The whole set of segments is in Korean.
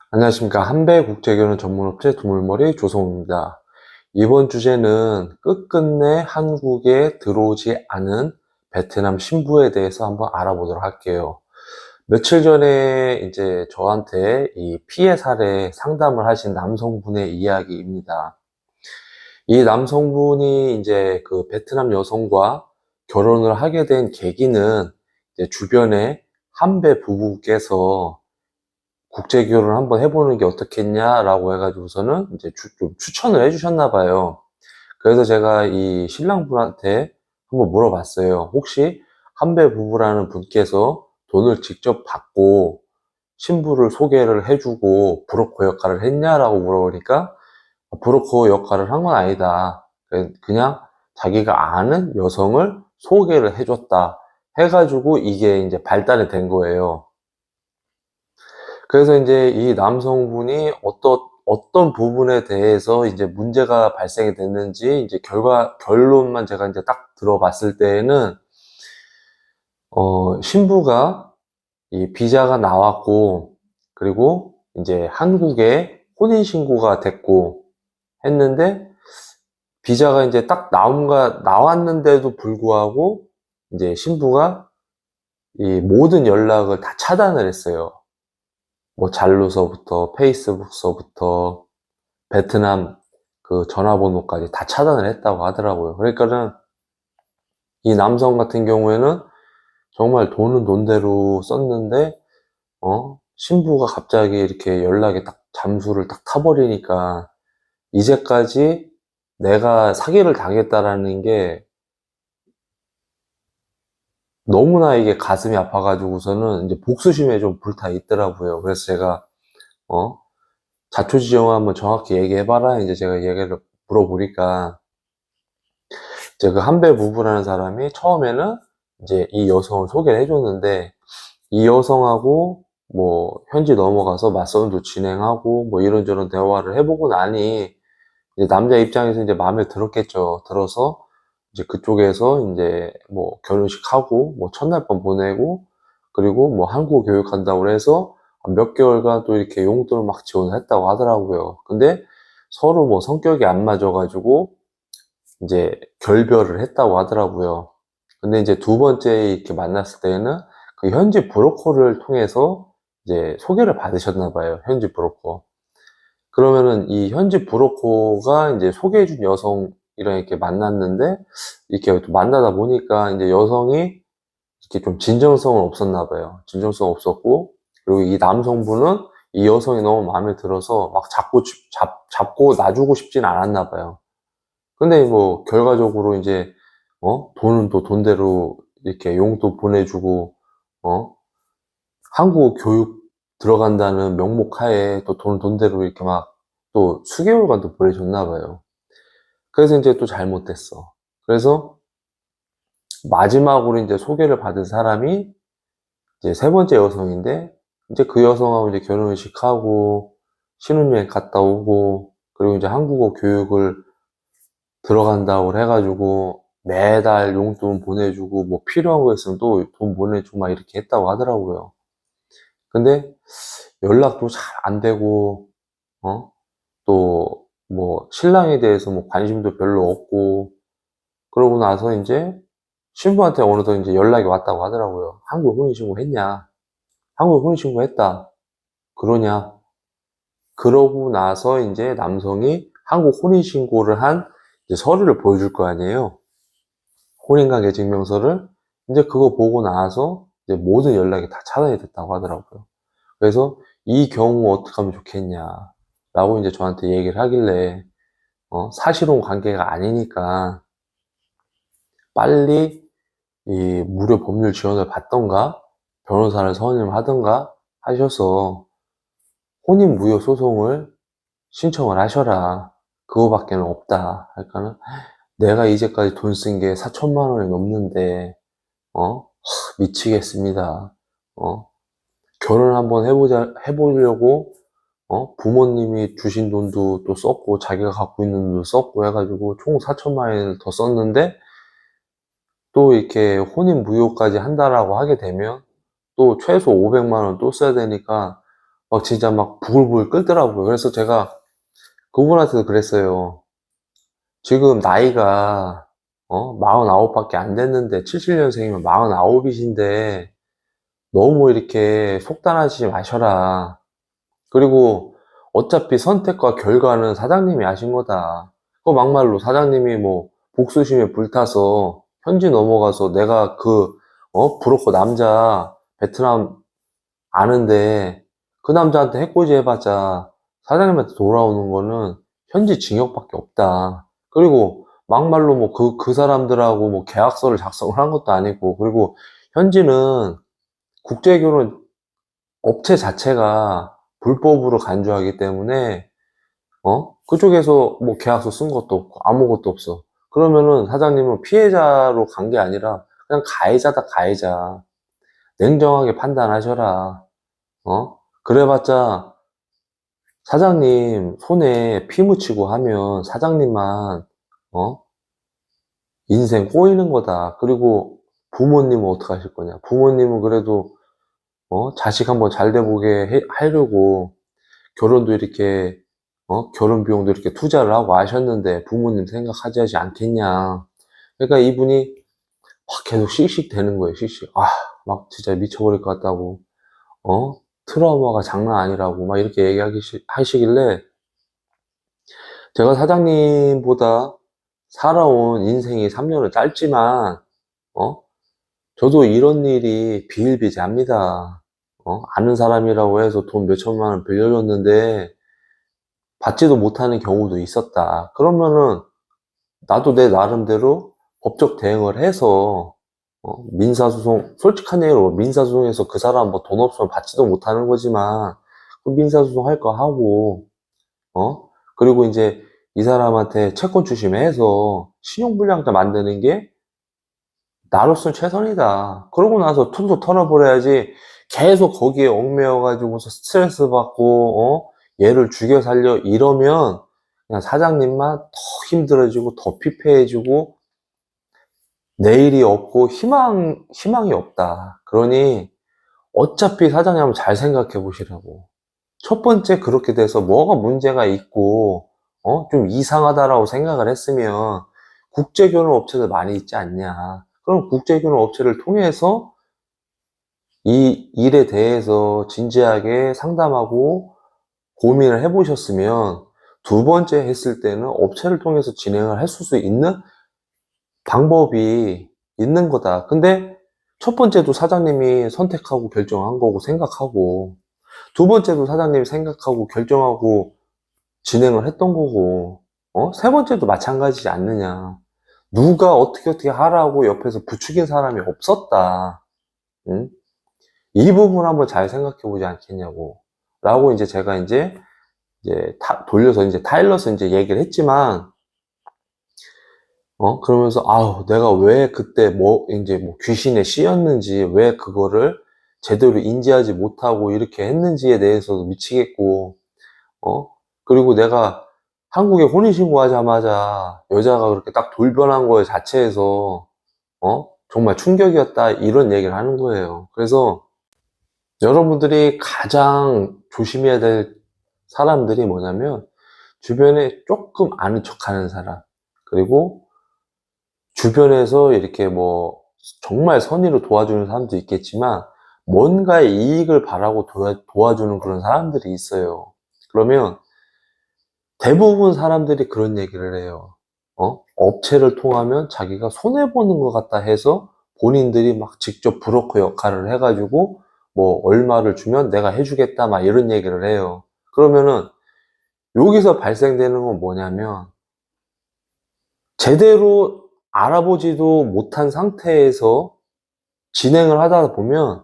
안녕하십니까. 한배국제결혼 전문업체 두물머리 조성입니다. 이번 주제는 끝끝내 한국에 들어오지 않은 베트남 신부에 대해서 한번 알아보도록 할게요. 며칠 전에 이제 저한테 이 피해 사례 상담을 하신 남성분의 이야기입니다. 이 남성분이 이제 그 베트남 여성과 결혼을 하게 된 계기는 이제 주변에 한배 부부께서 국제 결혼을 한번 해보는 게 어떻겠냐라고 해가지고서는 이제 좀 추천을 해주셨나 봐요. 그래서 제가 이 신랑분한테 한번 물어봤어요. 혹시 한배 부부라는 분께서 돈을 직접 받고 신부를 소개를 해주고 브로커 역할을 했냐라고 물어보니까 브로커 역할을 한 건 아니다. 그냥 자기가 아는 여성을 소개를 해줬다. 해가지고 이게 이제 발달이 된 거예요. 그래서 이제 이 남성분이 어떤 부분에 대해서 이제 문제가 발생이 됐는지 이제 결론만 제가 이제 딱 들어봤을 때에는, 신부가 이 비자가 나왔고, 그리고 이제 한국에 혼인신고가 됐고 했는데, 비자가 이제 딱 나왔는데도 불구하고, 이제 신부가 이 모든 연락을 다 차단을 했어요. 뭐 잘로서부터 페이스북서부터 베트남 그 전화번호까지 다 차단을 했다고 하더라고요. 그러니까는 이 남성 같은 경우에는 정말 돈은 돈대로 썼는데 신부가 갑자기 이렇게 연락이 딱 잠수를 딱 타버리니까 이제까지 내가 사기를 당했다라는 게 너무나 이게 가슴이 아파가지고서는 이제 복수심에 좀 불타 있더라고요. 그래서 제가 어 자초지종을 한번 정확히 얘기해봐라. 이제 제가 얘기를 물어보니까, 이제 그 한배 부부라는 사람이 처음에는 이제 이 여성을 소개를 해줬는데, 이 여성하고 뭐 현지 넘어가서 맞선도 진행하고 뭐 이런저런 대화를 해보고 나니, 이제 남자 입장에서 이제 마음에 들었겠죠. 들어서 이제 그쪽에서 이제 뭐 결혼식 하고 뭐 첫날 밤 보내고, 그리고 뭐 한국 교육한다고 해서 몇 개월간 또 이렇게 용돈을 막 지원했다고 하더라고요. 근데 서로 뭐 성격이 안 맞아가지고 이제 결별을 했다고 하더라고요. 근데 이제 두 번째 이렇게 만났을 때는 그 현지 브로커를 통해서 이제 소개를 받으셨나 봐요. 현지 브로커. 그러면은 이 현지 브로커가 이제 소개해준 여성이랑 이렇게 만났는데, 이렇게 또 만나다 보니까 이제 여성이 이렇게 좀 진정성은 없었나 봐요. 진정성 없었고, 그리고 이 남성분은 이 여성이 너무 마음에 들어서 막 잡고 놔주고 싶진 않았나 봐요. 근데 뭐 결과적으로 이제 돈은 또 돈대로 이렇게 용돈 보내주고, 어 한국 교육 들어간다는 명목 하에 또 돈을 돈대로 이렇게 막 또 수개월간 또 보내줬나 봐요. 그래서 이제 또 잘못됐어. 그래서 마지막으로 이제 소개를 받은 사람이 이제 세 번째 여성인데, 이제 그 여성하고 이제 결혼식 하고 신혼여행 갔다 오고, 그리고 이제 한국어 교육을 들어간다고 해가지고 매달 용돈 보내주고 뭐 필요한 거 있으면 또 돈 보내주고 막 이렇게 했다고 하더라고요. 근데 연락도 잘 안 되고, 또 뭐 신랑에 대해서 뭐 관심도 별로 없고, 그러고 나서 이제 신부한테 어느덧 이제 연락이 왔다고 하더라고요. 한국 혼인신고 했냐? 한국 혼인신고 했다. 그러냐? 그러고 나서 이제 남성이 한국 혼인신고를 한 이제 서류를 보여줄 거 아니에요. 혼인관계 증명서를. 이제 그거 보고 나서 이제 모든 연락이 다 차단이 됐다고 하더라고요. 그래서 이 경우 어떻게 하면 좋겠냐라고 이제 저한테 얘기를 하길래, 사실혼 관계가 아니니까 빨리 이 무료 법률 지원을 받던가 변호사를 선임하던가 하셔서 혼인 무효 소송을 신청을 하셔라. 그거밖에는 없다. 그러니까는 내가 이제까지 돈 쓴 게 4천만 원이 넘는데 미치겠습니다. 결혼 한번 해보려고 부모님이 주신 돈도 또 썼고 자기가 갖고 있는 돈도 썼고 해가지고 총 4천만 원을 더 썼는데, 또 이렇게 혼인 무효까지 한다라고 하게 되면 또 최소 500만 원 또 써야 되니까 막 진짜 막 부글부글 끓더라고요. 그래서 제가 그분한테도 그랬어요. 지금 나이가 49밖에 안 됐는데 77년생이면 49이신데 너무 이렇게 속단하지 마셔라. 그리고 어차피 선택과 결과는 사장님이 하신 거다. 그 막말로 사장님이 뭐 복수심에 불타서 현지 넘어가서 내가 브로커 남자 베트남 아는데 그 남자한테 해코지 해봤자 사장님한테 돌아오는 거는 현지 징역밖에 없다. 그리고 막말로 뭐 그 사람들하고 뭐 계약서를 작성을 한 것도 아니고, 그리고 현지는 국제결혼 업체 자체가 불법으로 간주하기 때문에 그쪽에서 뭐 계약서 쓴 것도 없고 아무것도 없어. 그러면은 사장님은 피해자로 간 게 아니라 그냥 가해자다, 가해자. 냉정하게 판단하셔라. 그래봤자 사장님 손에 피 묻히고 하면 사장님만 어? 인생 꼬이는 거다. 그리고 부모님은 어떻게 하실 거냐? 부모님은 그래도 자식 한번 잘 돼보게 하려고 결혼도 이렇게 결혼 비용도 이렇게 투자를 하고 하셨는데 부모님 생각하지 않겠냐? 그러니까 이분이 막 계속 씩씩 되는 거예요. 씩씩. 막 진짜 미쳐버릴 것 같다고. 어? 트라우마가 장난 아니라고 막 이렇게 하시길래 제가 사장님보다 살아온 인생이 3년은 짧지만 어? 저도 이런 일이 비일비재합니다. 아는 사람이라고 해서 돈 몇천만 원 빌려줬는데 받지도 못하는 경우도 있었다. 그러면은 나도 내 나름대로 법적 대응을 해서 민사소송, 솔직한 얘기로 민사소송에서 그 사람 뭐 돈 없으면 받지도 못하는 거지만 그 민사소송 할 거 하고 그리고 이제 이 사람한테 채권 추심해서 신용불량자 만드는 게 나로서는 최선이다. 그러고 나서 툴툴 털어버려야지 계속 거기에 얽매여가지고서 스트레스 받고 얘를 죽여 살려 이러면 그냥 사장님만 더 힘들어지고 더 피폐해지고 내일이 없고 희망이 없다. 그러니 어차피 사장님 한번 잘 생각해 보시라고. 첫 번째 그렇게 돼서 뭐가 문제가 있고 좀 이상하다라고 생각을 했으면 국제결혼 업체들 많이 있지 않냐. 그럼 국제결혼 업체를 통해서 이 일에 대해서 진지하게 상담하고 고민을 해보셨으면 두 번째 했을 때는 업체를 통해서 진행을 했을 수 있는 방법이 있는 거다. 근데 첫 번째도 사장님이 선택하고 결정한 거고 생각하고 두 번째도 사장님이 생각하고 결정하고 진행을 했던 거고 세 번째도 마찬가지지 않느냐. 누가 어떻게 하라고 옆에서 부추긴 사람이 없었다. 응? 이 부분 한번 잘 생각해 보지 않겠냐고. 라고 이제 제가 이제 돌려서 이제 타일러서 이제 얘기를 했지만, 그러면서, 아우, 내가 왜 그때 이제 귀신에 씌였는지, 왜 그거를 제대로 인지하지 못하고 이렇게 했는지에 대해서도 미치겠고, 그리고 내가 한국에 혼인신고 하자마자 여자가 그렇게 딱 돌변한 거에 자체에서, 정말 충격이었다, 이런 얘기를 하는 거예요. 그래서 여러분들이 가장 조심해야 될 사람들이 뭐냐면, 주변에 조금 아는 척 하는 사람, 그리고 주변에서 이렇게 뭐 정말 선의로 도와주는 사람도 있겠지만 뭔가의 이익을 바라고 도와주는 그런 사람들이 있어요. 그러면 대부분 사람들이 그런 얘기를 해요. 업체를 통하면 자기가 손해보는 것 같다 해서 본인들이 막 직접 브로커 역할을 해가지고 뭐 얼마를 주면 내가 해주겠다 막 이런 얘기를 해요. 그러면은 여기서 발생되는 건 뭐냐면 제대로 알아보지도 못한 상태에서 진행을 하다 보면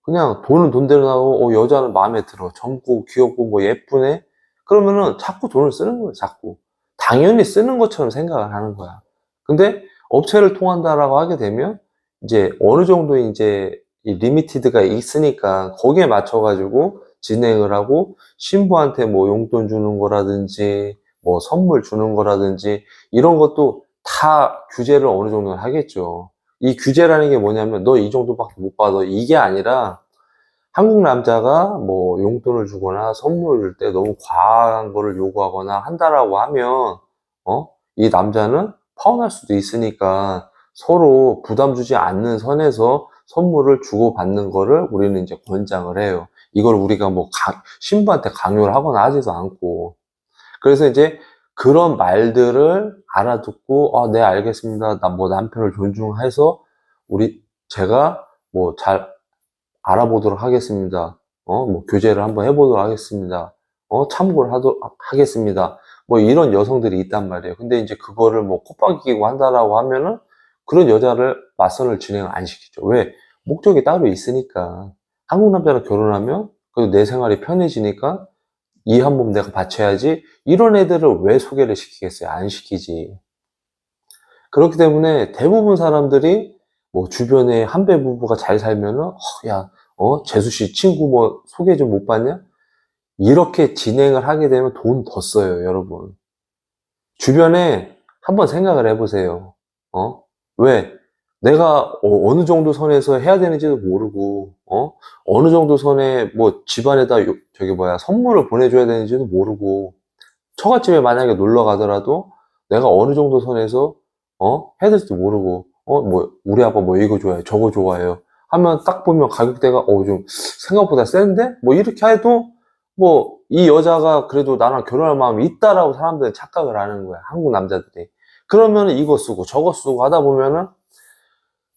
그냥 돈은 돈대로 나오고 여자는 마음에 들어, 젊고 귀엽고 뭐 예쁘네, 그러면은 자꾸 돈을 쓰는 거예요. 자꾸 당연히 쓰는 것처럼 생각을 하는 거야. 근데 업체를 통한다라고 하게 되면 이제 어느 정도 이제 이 리미티드가 있으니까 거기에 맞춰 가지고 진행을 하고 신부한테 뭐 용돈 주는 거라든지 뭐 선물 주는 거라든지 이런 것도 다 규제를 어느 정도는 하겠죠. 이 규제라는 게 뭐냐면 너 이 정도밖에 못 받아, 이게 아니라 한국 남자가 뭐 용돈을 주거나 선물을 줄 때 너무 과한 거를 요구하거나 한다라고 하면, 이 남자는 파혼할 수도 있으니까 서로 부담 주지 않는 선에서 선물을 주고받는 거를 우리는 이제 권장을 해요. 이걸 우리가 뭐 신부한테 강요를 하거나 하지도 않고. 그래서 이제 그런 말들을 알아듣고, 네, 알겠습니다. 뭐 남편을 존중해서 제가 뭐 잘 알아보도록 하겠습니다. 뭐 교제를 한번 해보도록 하겠습니다. 참고를 하겠습니다. 뭐 이런 여성들이 있단 말이에요. 근데 이제 그거를 뭐 콧바퀴 끼고 한다라고 하면은 그런 여자를 맞선을 진행 안 시키죠. 왜? 목적이 따로 있으니까. 한국 남자랑 결혼하면 그래도 내 생활이 편해지니까 이 한 몸 내가 바쳐야지. 이런 애들을 왜 소개를 시키겠어요? 안 시키지. 그렇기 때문에 대부분 사람들이 뭐 주변에 한배 부부가 잘 살면은, 야, 재수 씨 친구 뭐 소개 좀 못 받냐? 이렇게 진행을 하게 되면 돈 더 써요, 여러분. 주변에 한번 생각을 해보세요. 왜? 내가 어느 정도 선에서 해야 되는지도 모르고, 어느 정도 선에 뭐 집안에다 선물을 보내줘야 되는지도 모르고, 처갓집에 만약에 놀러 가더라도 내가 어느 정도 선에서 해야 될지도 모르고, 뭐 우리 아빠 뭐 이거 좋아해요, 저거 좋아해요 하면 딱 보면 가격대가 좀 생각보다 센데 뭐 이렇게 해도 뭐 이 여자가 그래도 나랑 결혼할 마음이 있다라고 사람들은 착각을 하는 거야, 한국 남자들이. 그러면은 이거 쓰고 저거 쓰고 하다 보면은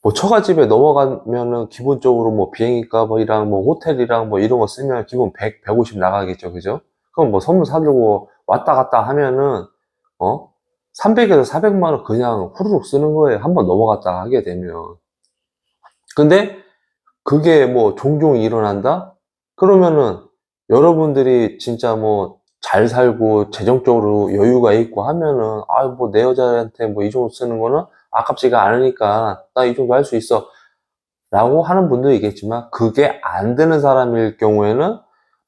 뭐 처갓집에 넘어가면은 기본적으로 뭐 비행기값이랑 뭐 호텔이랑 뭐 이런 거 쓰면 기본 100, 150 나가겠죠, 그죠? 그럼 뭐 선물 사들고 왔다 갔다 하면은 300에서 400만 원 그냥 후루룩 쓰는 거예요, 한번 넘어갔다 하게 되면. 근데 그게 뭐 종종 일어난다? 그러면은 여러분들이 진짜 뭐 잘 살고 재정적으로 여유가 있고 하면은, 뭐 내 여자한테 뭐 이 정도 쓰는 거는 아깝지가 않으니까 나 이 정도 할 수 있어 라고 하는 분도 있겠지만, 그게 안 되는 사람일 경우에는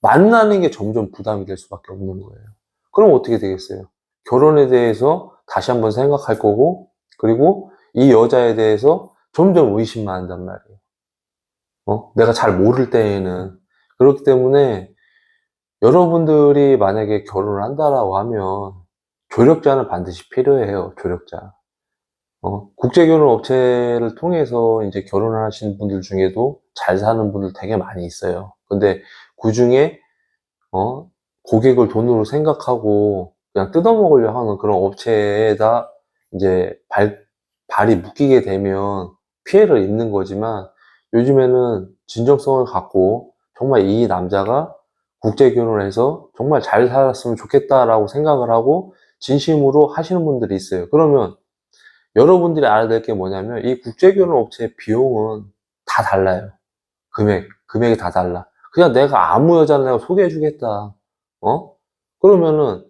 만나는 게 점점 부담이 될 수밖에 없는 거예요. 그럼 어떻게 되겠어요? 결혼에 대해서 다시 한번 생각할 거고, 그리고 이 여자에 대해서 점점 의심만 한단 말이에요. 내가 잘 모를 때에는. 그렇기 때문에 여러분들이 만약에 결혼을 한다라고 하면 조력자는 반드시 필요해요, 조력자. 국제결혼 업체를 통해서 이제 결혼을 하신 분들 중에도 잘 사는 분들 되게 많이 있어요. 근데 그 중에, 고객을 돈으로 생각하고 그냥 뜯어먹으려 하는 그런 업체에다 이제 발이 묶이게 되면 피해를 입는 거지만, 요즘에는 진정성을 갖고 정말 이 남자가 국제결혼을 해서 정말 잘 살았으면 좋겠다라고 생각을 하고 진심으로 하시는 분들이 있어요. 그러면 여러분들이 알아야 될 게 뭐냐면, 이 국제결혼 업체의 비용은 다 달라요. 금액이 다 달라. 그냥 내가 아무 여자를 내가 소개해 주겠다. 그러면은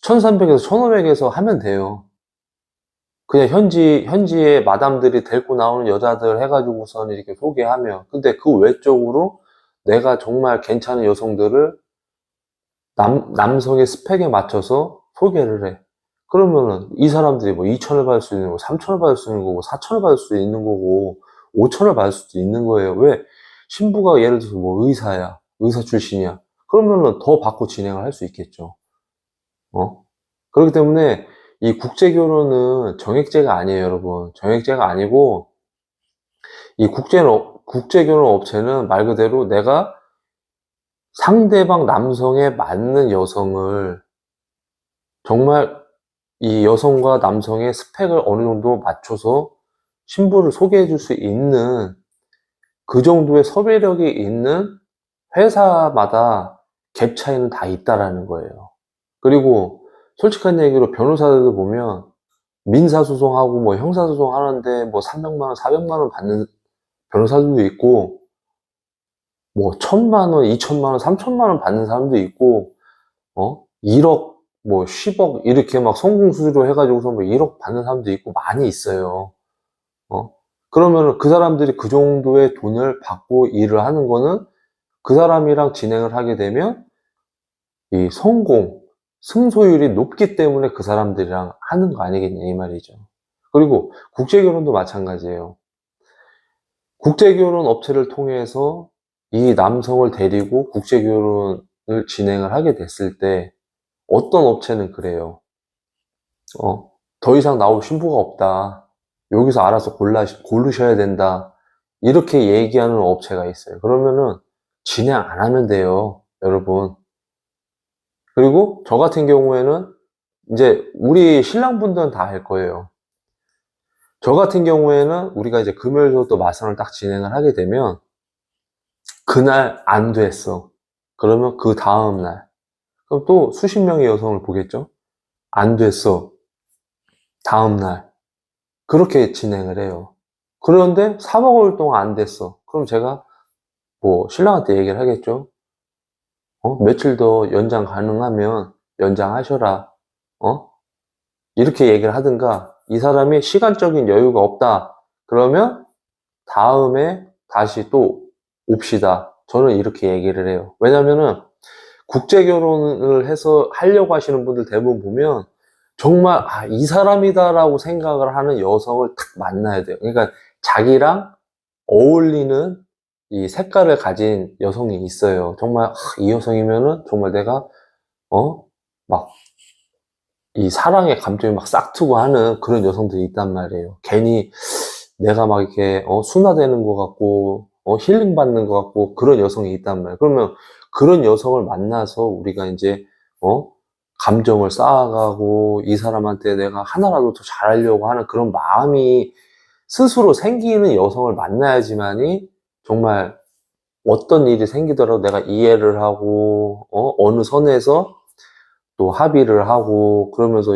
1300에서 1500에서 하면 돼요. 그냥 현지의 마담들이 데리고 나오는 여자들 해가지고선 이렇게 소개하면. 근데 그 외적으로 내가 정말 괜찮은 여성들을 남성의 스펙에 맞춰서 소개를 해. 그러면은 이 사람들이 뭐 2천을 받을 수 있는 거고, 3천을 받을 수 있는 거고, 4천을 받을 수 있는 거고, 5천을 받을 수도 있는 거예요. 왜? 신부가 예를 들어서 뭐 의사야, 의사 출신이야, 그러면은 더 받고 진행을 할 수 있겠죠. 그렇기 때문에 이 국제결혼은 정액제가 아니에요, 여러분. 정액제가 아니고, 이 국제결혼 업체는 말 그대로 내가 상대방 남성에 맞는 여성을, 정말 이 여성과 남성의 스펙을 어느 정도 맞춰서 신부를 소개해 줄 수 있는 그 정도의 섭외력이 있는 회사마다 갭 차이는 다 있다라는 거예요. 그리고 솔직한 얘기로 변호사들도 보면 민사소송하고 뭐 형사소송 하는데 뭐 300만 원, 400만 원 받는 변호사들도 있고, 뭐 1000만 원, 2000만 원, 3000만 원 받는 사람도 있고, 1억, 뭐 10억 이렇게 막 성공수수료 해가지고서 뭐 1억 받는 사람도 있고 많이 있어요. 그러면은 그 사람들이 그 정도의 돈을 받고 일을 하는 거는 그 사람이랑 진행을 하게 되면 이 승소율이 높기 때문에 그 사람들이랑 하는 거 아니겠냐, 이 말이죠. 그리고 국제결혼도 마찬가지예요. 국제결혼 업체를 통해서 이 남성을 데리고 국제결혼을 진행을 하게 됐을 때 어떤 업체는 그래요. 더 이상 나올 신부가 없다. 여기서 알아서 고르셔야 된다. 이렇게 얘기하는 업체가 있어요. 그러면은 진행 안 하면 돼요, 여러분. 그리고 저 같은 경우에는 이제 우리 신랑분들은 다 할 거예요. 저 같은 경우에는 우리가 이제 금요일도 또 마상을 딱 진행을 하게 되면 그날 안 됐어. 그러면 그 다음날. 그럼 또 수십 명의 여성을 보겠죠? 안 됐어. 다음날. 그렇게 진행을 해요. 그런데 3박 5일 동안 안 됐어. 그럼 제가 뭐 신랑한테 얘기를 하겠죠? 며칠 더 연장 가능하면 연장하셔라. 어? 이렇게 얘기를 하든가, 이 사람이 시간적인 여유가 없다. 그러면 다음에 다시 또 옵시다. 저는 이렇게 얘기를 해요. 왜냐면은 국제 결혼을 해서 하려고 하시는 분들 대부분 보면 정말 이 사람이다라고 생각을 하는 여성을 딱 만나야 돼요. 그러니까 자기랑 어울리는 이 색깔을 가진 여성이 있어요. 정말 이 여성이면은 정말 내가 막 이 사랑의 감정이 막 싹트고 하는 그런 여성들이 있단 말이에요. 괜히 내가 막 이렇게 순화되는 것 같고 힐링 받는 것 같고 그런 여성이 있단 말이에요. 그러면 그런 여성을 만나서 우리가 이제 감정을 쌓아가고 이 사람한테 내가 하나라도 더 잘하려고 하는 그런 마음이 스스로 생기는 여성을 만나야지만이 정말 어떤 일이 생기더라도 내가 이해를 하고 어느 선에서 또 합의를 하고 그러면서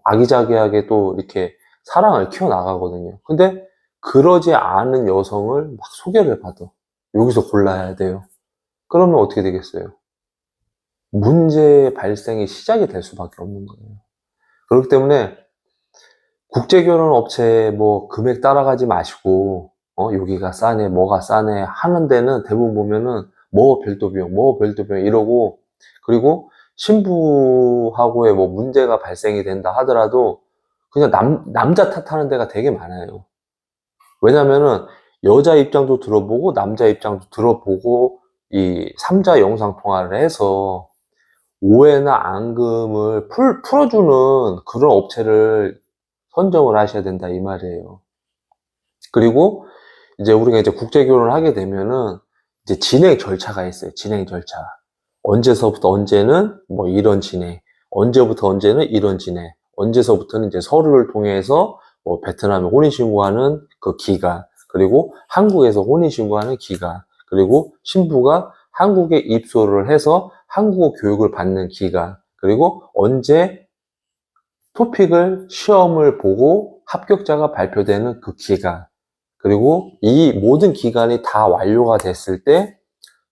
아기자기하게 또 이렇게 사랑을 키워나가거든요. 근데 그러지 않은 여성을 막 소개를 받아. 여기서 골라야 돼요. 그러면 어떻게 되겠어요? 문제 발생이 시작이 될 수밖에 없는 거예요. 그렇기 때문에 국제결혼 업체 뭐 금액 따라가지 마시고 여기가 싸네 뭐가 싸네 하는 데는 대부분 보면은 뭐 별도 비용 이러고, 그리고 신부하고의 뭐 문제가 발생이 된다 하더라도 그냥 남자 탓하는 데가 되게 많아요. 왜냐면은 여자 입장도 들어보고 남자 입장도 들어보고 이 3자 영상 통화를 해서 오해나 앙금을 풀어주는 그런 업체를 선정을 하셔야 된다 이 말이에요. 그리고 이제 우리가 이제 국제 결혼을 하게 되면은 이제 진행 절차가 있어요. 진행 절차. 언제서부터 언제는 뭐 이런 진행, 언제부터 언제는 이런 진행, 언제서부터는 이제 서류를 통해서 뭐 베트남에 혼인신고하는 그 기간, 그리고 한국에서 혼인신고하는 기간, 그리고 신부가 한국에 입소를 해서 한국어 교육을 받는 기간, 그리고 언제 토픽을 시험을 보고 합격자가 발표되는 그 기간, 그리고 이 모든 기간이 다 완료가 됐을 때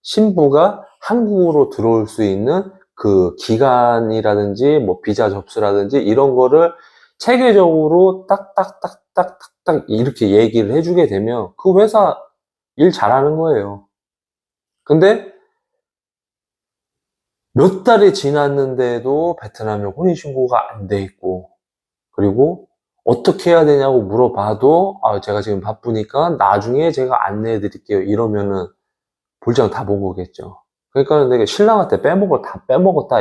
신부가 한국으로 들어올 수 있는 그 기간이라든지 뭐 비자 접수라든지 이런 거를 체계적으로 딱딱딱딱딱딱 이렇게 얘기를 해주게 되면 그 회사 일 잘하는 거예요. 근데 몇 달이 지났는데도 베트남에 혼인신고가 안 돼 있고, 그리고 어떻게 해야 되냐고 물어봐도 제가 지금 바쁘니까 나중에 제가 안내해 드릴게요 이러면은 볼장 다 본 거겠죠. 그러니까 내가 신랑한테 다 빼먹었다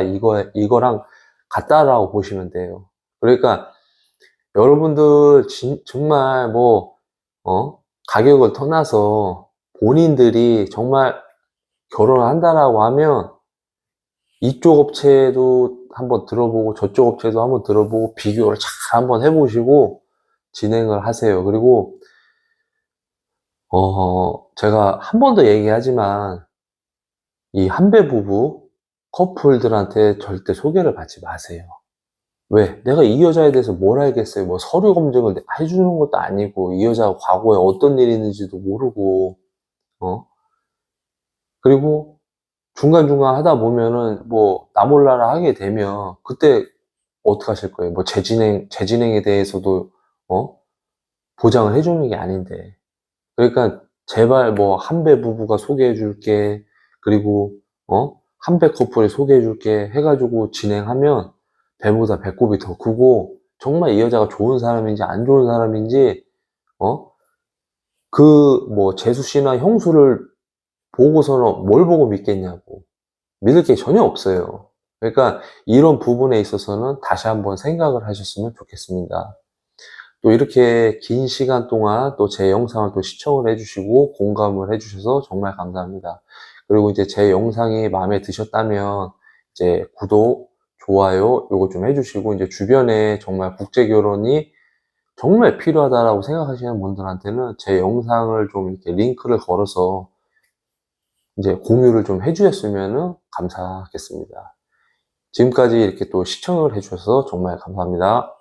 이거랑 같다라고 보시면 돼요. 그러니까 여러분들 정말 뭐 가격을 떠나서 본인들이 정말 결혼을 한다라고 하면 이쪽 업체도 한번 들어보고 저쪽 업체도 한번 들어보고 비교를 잘 한번 해보시고 진행을 하세요. 그리고 제가 한 번 더 얘기하지만 이 한배 부부 커플들한테 절대 소개를 받지 마세요. 왜? 내가 이 여자에 대해서 뭘 알겠어요? 뭐 서류 검증을 해주는 것도 아니고 이 여자가 과거에 어떤 일이 있는지도 모르고 그리고 중간중간 하다 보면은 뭐 나 몰라라 하게 되면 그때 어떻게 하실 거예요? 뭐 재진행에 대해서도 보장을 해주는 게 아닌데. 그러니까 제발 뭐 한배 부부가 소개해 줄게, 그리고 한배 커플이 소개해 줄게 해가지고 진행하면 배보다 배꼽이 더 크고 정말 이 여자가 좋은 사람인지 안 좋은 사람인지 그 뭐 재수 씨나 형수를 보고서는 뭘 보고 믿겠냐고. 믿을 게 전혀 없어요. 그러니까 이런 부분에 있어서는 다시 한번 생각을 하셨으면 좋겠습니다. 또 이렇게 긴 시간 동안 또 제 영상을 또 시청을 해주시고 공감을 해주셔서 정말 감사합니다. 그리고 이제 제 영상이 마음에 드셨다면 이제 구독, 좋아요 요거 좀 해주시고, 이제 주변에 정말 국제결혼이 정말 필요하다라고 생각하시는 분들한테는 제 영상을 좀 이렇게 링크를 걸어서 이제 공유를 좀 해주셨으면 감사하겠습니다. 지금까지 이렇게 또 시청을 해주셔서 정말 감사합니다.